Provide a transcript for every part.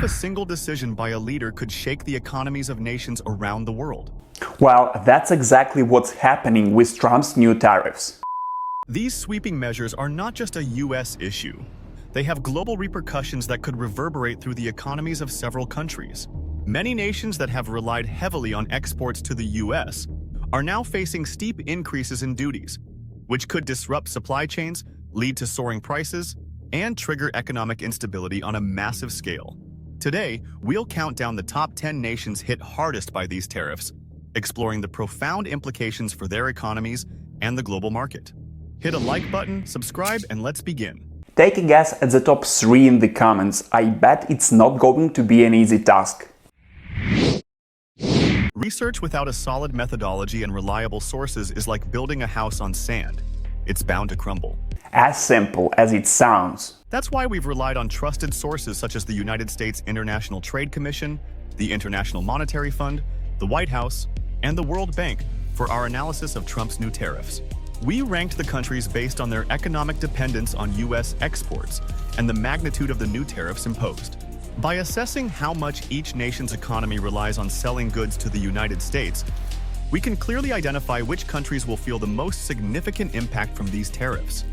if a single decision by a leader could shake the economies of nations around the world? Well, that's exactly what's happening with Trump's new tariffs. These sweeping measures are not just a US issue. They have global repercussions that could reverberate through the economies of several countries. Many nations that have relied heavily on exports to the US are now facing steep increases in duties, which could disrupt supply chains, lead to soaring prices, and trigger economic instability on a massive scale. Today, we'll count down the top 10 nations hit hardest by these tariffs, exploring the profound implications for their economies and the global market. Hit a like button, subscribe, and let's begin. Take a guess at the top 3 in the comments. I bet it's not going to be an easy task. Research without a solid methodology and reliable sources is like building a house on sand. It's bound to crumble. As simple as it sounds. That's why we've relied on trusted sources such as the United States International Trade Commission, the International Monetary Fund, the White House, and the World Bank for our analysis of Trump's new tariffs. We ranked the countries based on their economic dependence on U.S. exports and the magnitude of the new tariffs imposed. By assessing how much each nation's economy relies on selling goods to the United States, we can clearly identify which countries will feel the most significant impact from these tariffs.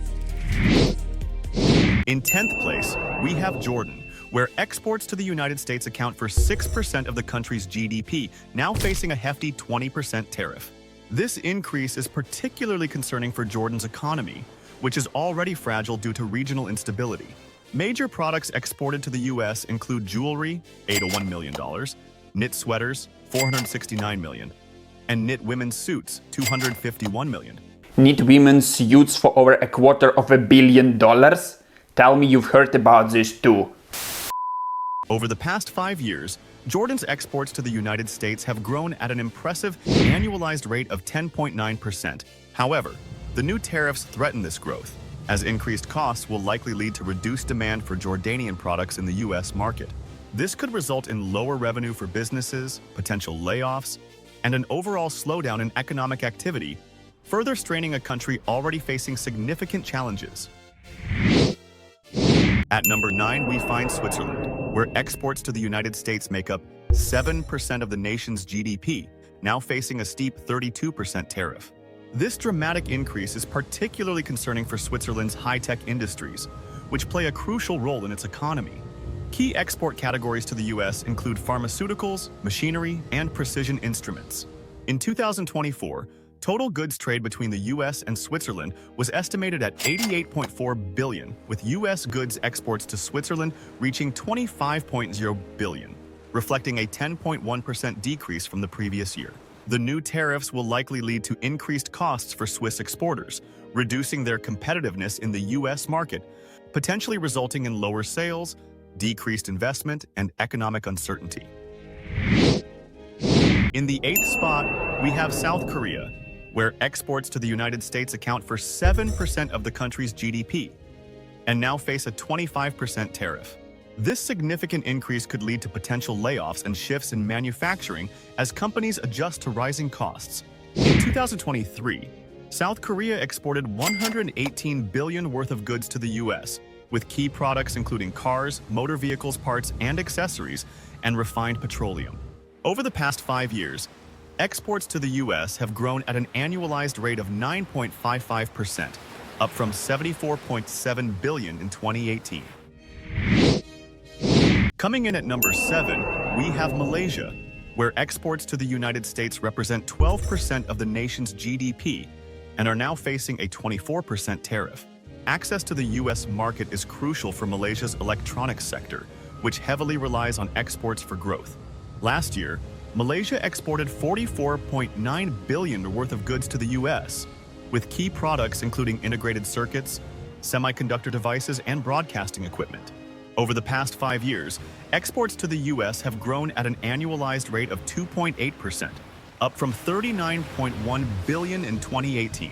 In 10th place, we have Jordan, where exports to the United States account for 6% of the country's GDP, now facing a hefty 20% tariff. This increase is particularly concerning for Jordan's economy, which is already fragile due to regional instability. Major products exported to the U.S. include jewelry, $801 million, knit sweaters, $469 million, and knit women's suits, $251 million. Knit women's suits for over $250 million? Tell me you've heard about this too. Over the past 5 years, Jordan's exports to the United States have grown at an impressive annualized rate of 10.9%. However, the new tariffs threaten this growth, as increased costs will likely lead to reduced demand for Jordanian products in the U.S. market. This could result in lower revenue for businesses, potential layoffs, and an overall slowdown in economic activity, further straining a country already facing significant challenges. At number 9, we find Switzerland, where exports to the United States make up 7% of the nation's GDP, now facing a steep 32% tariff. This dramatic increase is particularly concerning for Switzerland's high-tech industries, which play a crucial role in its economy. Key export categories to the U.S. include pharmaceuticals, machinery, and precision instruments. In 2024, total goods trade between the U.S. and Switzerland was estimated at $88.4 billion, with U.S. goods exports to Switzerland reaching $25.0 billion, reflecting a 10.1% decrease from the previous year. The new tariffs will likely lead to increased costs for Swiss exporters, reducing their competitiveness in the U.S. market, potentially resulting in lower sales, decreased investment, and economic uncertainty. In the 8th spot, we have South Korea, where exports to the United States account for 7% of the country's GDP, and now face a 25% tariff. This significant increase could lead to potential layoffs and shifts in manufacturing as companies adjust to rising costs. In 2023, South Korea exported $118 billion worth of goods to the U.S., with key products including cars, motor vehicles parts and accessories, and refined petroleum. Over the past 5 years, exports to the U.S. have grown at an annualized rate of 9.55%, up from $74.7 billion in 2018. Coming in at number 7, we have Malaysia, where exports to the United States represent 12% of the nation's GDP and are now facing a 24% tariff. Access to the U.S. market is crucial for Malaysia's electronics sector, which heavily relies on exports for growth. Last year, Malaysia exported $44.9 billion worth of goods to the U.S., with key products including integrated circuits, semiconductor devices, and broadcasting equipment. Over the past 5 years, exports to the U.S. have grown at an annualized rate of 2.8%, up from $39.1 billion in 2018.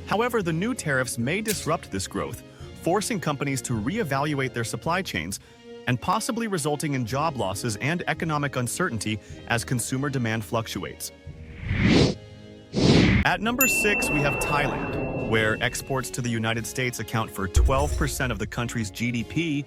However, the new tariffs may disrupt this growth, forcing companies to reevaluate their supply chains and possibly resulting in job losses and economic uncertainty as consumer demand fluctuates. At number 6, we have Thailand, where exports to the United States account for 12% of the country's GDP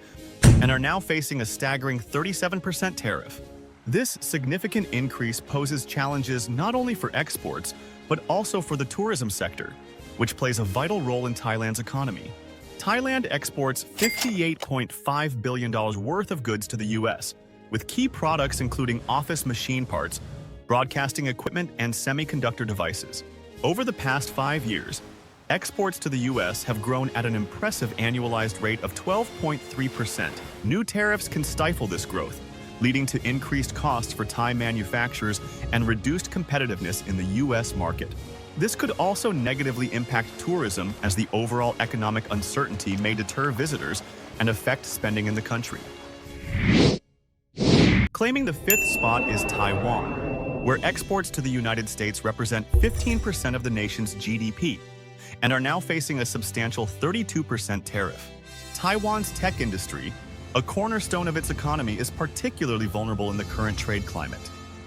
and are now facing a staggering 37% tariff. This significant increase poses challenges not only for exports, but also for the tourism sector, which plays a vital role in Thailand's economy. Thailand exports $58.5 billion worth of goods to the U.S., with key products including office machine parts, broadcasting equipment, and semiconductor devices. Over the past 5 years, exports to the U.S. have grown at an impressive annualized rate of 12.3%. New tariffs can stifle this growth, leading to increased costs for Thai manufacturers and reduced competitiveness in the U.S. market. This could also negatively impact tourism, as the overall economic uncertainty may deter visitors and affect spending in the country. Claiming the fifth spot is Taiwan, where exports to the United States represent 15% of the nation's GDP and are now facing a substantial 32% tariff. Taiwan's tech industry, a cornerstone of its economy, is particularly vulnerable in the current trade climate.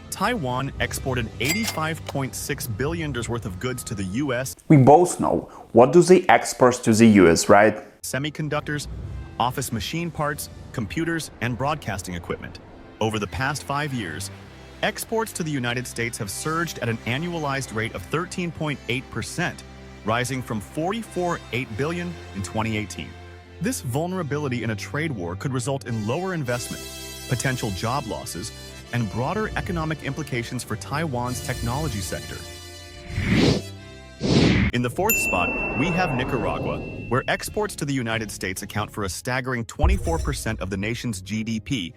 Taiwan exported $85.6 billion worth of goods to the U.S. We both know what do they export to the US, right? Semiconductors, office machine parts, computers, and broadcasting equipment. Over the past 5 years, exports to the United States have surged at an annualized rate of 13.8%, rising from $44.8 billion in 2018. This vulnerability in a trade war could result in lower investment, potential job losses, and broader economic implications for Taiwan's technology sector. In the fourth spot, we have Nicaragua, where exports to the United States account for a staggering 24% of the nation's GDP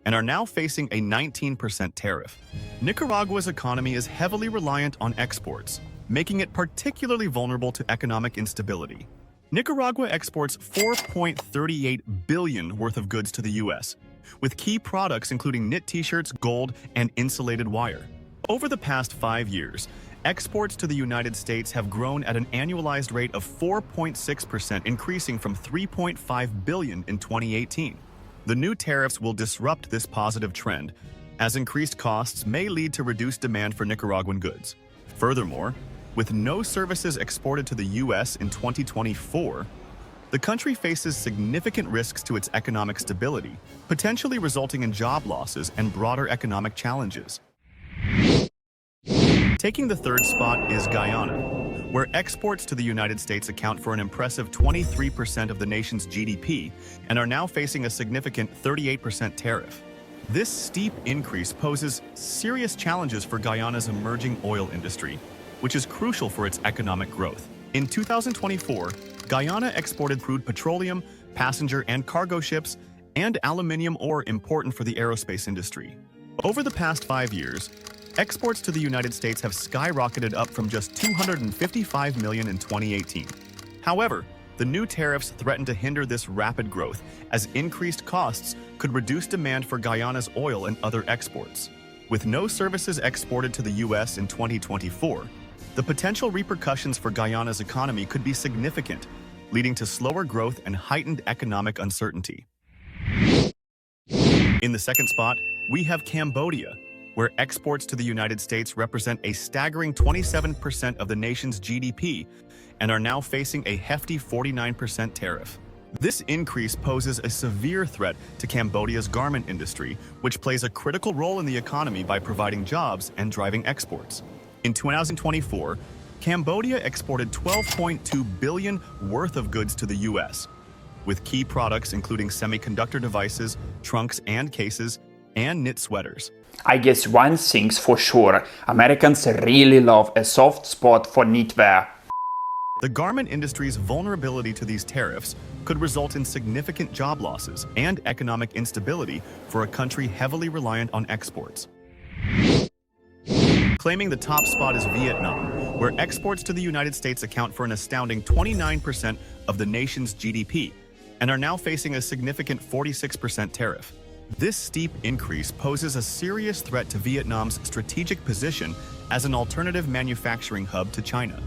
and are now facing a 19% tariff. Nicaragua's economy is heavily reliant on exports, making it particularly vulnerable to economic instability. Nicaragua exports $4.38 billion worth of goods to the U.S., with key products including knit t-shirts, gold, and insulated wire. Over the past 5 years, exports to the United States have grown at an annualized rate of 4.6%, increasing from $3.5 billion in 2018. The new tariffs will disrupt this positive trend, as increased costs may lead to reduced demand for Nicaraguan goods. Furthermore, with no services exported to the U.S. in 2024, the country faces significant risks to its economic stability, potentially resulting in job losses and broader economic challenges. Taking the third spot is Guyana, where exports to the United States account for an impressive 23% of the nation's GDP and are now facing a significant 38% tariff. This steep increase poses serious challenges for Guyana's emerging oil industry, which is crucial for its economic growth. In 2024, Guyana exported crude petroleum, passenger and cargo ships, and aluminium ore important for the aerospace industry. Over the past 5 years, exports to the United States have skyrocketed up from just $255 million in 2018. However, the new tariffs threaten to hinder this rapid growth, as increased costs could reduce demand for Guyana's oil and other exports. With no services exported to the U.S. in 2024, the potential repercussions for Guyana's economy could be significant, leading to slower growth and heightened economic uncertainty. In the second spot, we have Cambodia, where exports to the United States represent a staggering 27% of the nation's GDP and are now facing a hefty 49% tariff. This increase poses a severe threat to Cambodia's garment industry, which plays a critical role in the economy by providing jobs and driving exports. In 2024, Cambodia exported $12.2 billion worth of goods to the U.S., with key products including semiconductor devices, trunks and cases, and knit sweaters. I guess one thing's for sure, Americans really love a soft spot for knitwear. The garment industry's vulnerability to these tariffs could result in significant job losses and economic instability for a country heavily reliant on exports. Claiming the top spot is Vietnam, where exports to the United States account for an astounding 29% of the nation's GDP and are now facing a significant 46% tariff. This steep increase poses a serious threat to Vietnam's strategic position as an alternative manufacturing hub to China.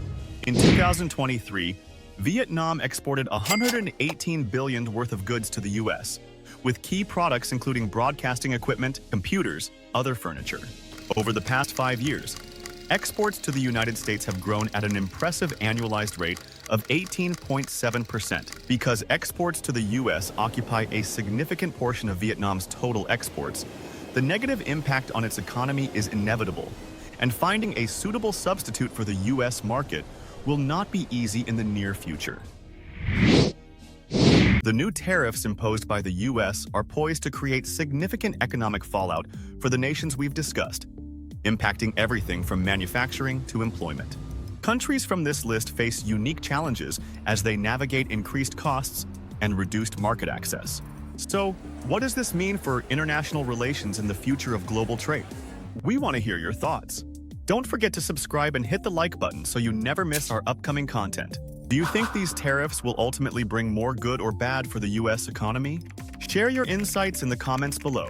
In 2023, Vietnam exported $118 billion worth of goods to the U.S., with key products including broadcasting equipment, computers, other furniture. Over the past 5 years, exports to the United States have grown at an impressive annualized rate of 18.7%. Because exports to the US occupy a significant portion of Vietnam's total exports, the negative impact on its economy is inevitable, and finding a suitable substitute for the US market will not be easy in the near future. The new tariffs imposed by the US are poised to create significant economic fallout for the nations we've discussed, impacting everything from manufacturing to employment. Countries from this list face unique challenges as they navigate increased costs and reduced market access. So, what does this mean for international relations and the future of global trade? We want to hear your thoughts. Don't forget to subscribe and hit the like button so you never miss our upcoming content. Do you think these tariffs will ultimately bring more good or bad for the US economy? Share your insights in the comments below.